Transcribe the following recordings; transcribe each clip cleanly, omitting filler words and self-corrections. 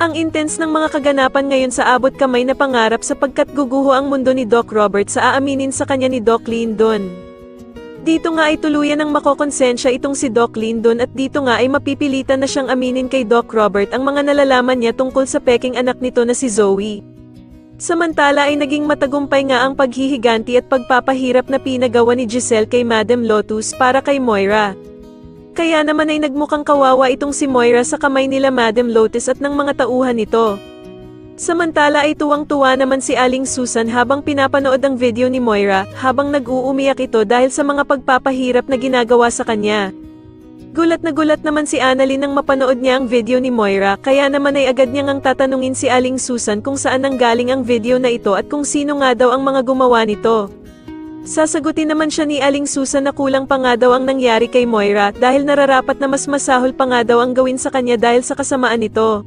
Ang intense ng mga kaganapan ngayon sa abot kamay na pangarap sapagkat guguho ang mundo ni Doc Robert sa aaminin sa kanya ni Doc Lyndon. Dito nga ay tuluyan ng makokonsensya itong si Doc Lyndon at dito nga ay mapipilitan na siyang aminin kay Doc Robert ang mga nalalaman niya tungkol sa peking anak nito na si Zoe. Samantala ay naging matagumpay nga ang paghihiganti at pagpapahirap na pinagawa ni Giselle kay Madam Lotus para kay Moira. Kaya naman ay nagmukhang kawawa itong si Moira sa kamay nila Madam Lotus at ng mga tauhan nito. Samantala ay tuwang-tuwa naman si Aling Susan habang pinapanood ang video ni Moira, habang nag-uumiyak ito dahil sa mga pagpapahirap na ginagawa sa kanya. Gulat na gulat naman si Annalyn nang mapanood niya ang video ni Moira, kaya naman ay agad niyang tatanungin si Aling Susan kung saan nanggaling ang video na ito at kung sino nga daw ang mga gumawa nito. Sasagutin naman siya ni Aling Susan na kulang pa nga daw ang nangyari kay Moira dahil nararapat na mas masahol pa nga daw ang gawin sa kanya dahil sa kasamaan nito.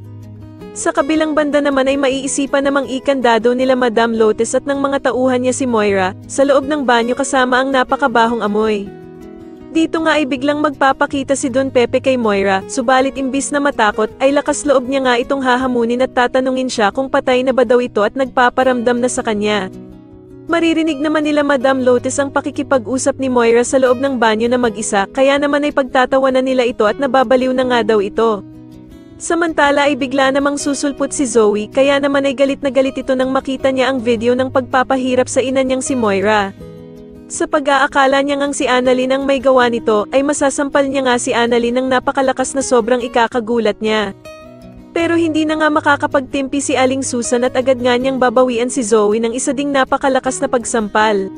Sa kabilang banda naman ay maiisipan namang ikandado nila Madam Lotus at ng mga tauhan niya si Moira sa loob ng banyo kasama ang napakabahong amoy. Dito nga ay biglang magpapakita si Don Pepe kay Moira, subalit imbis na matakot ay lakas loob niya nga itong hahamunin at tatanungin siya kung patay na ba daw ito at nagpaparamdam na sa kanya. Maririnig naman nila Madam Lotus ang pakikipag-usap ni Moira sa loob ng banyo na mag-isa, kaya naman ay pagtatawanan nila ito at nababaliw na nga daw ito. Samantala ay bigla namang susulpot si Zoe, kaya naman ay galit na galit ito nang makita niya ang video ng pagpapahirap sa ina niyang si Moira. Sa pag-aakala niya ngang si Annalyn ang may gawa nito, ay masasampal niya nga si Annalyn ng napakalakas na sobrang ikakagulat niya. Pero hindi na nga makakapagtimpi si Aling Susan at agad nga niyang babawian si Zoe ng isa ding napakalakas na pagsampal.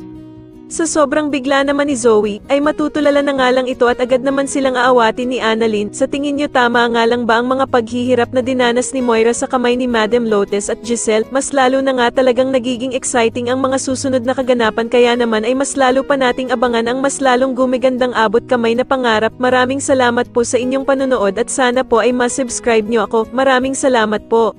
Sa sobrang bigla naman ni Zoe, ay matutulala na nga lang ito at agad naman silang aawatin ni Annalyn. Sa tingin niyo tama nga lang ba ang mga paghihirap na dinanas ni Moira sa kamay ni Madam Lotus at Giselle? Mas lalo na nga talagang nagiging exciting ang mga susunod na kaganapan, kaya naman ay mas lalo pa nating abangan ang mas lalong gumigandang abot kamay na pangarap. Maraming salamat po sa inyong panonood at sana po ay ma-subscribe niyo ako. Maraming salamat po.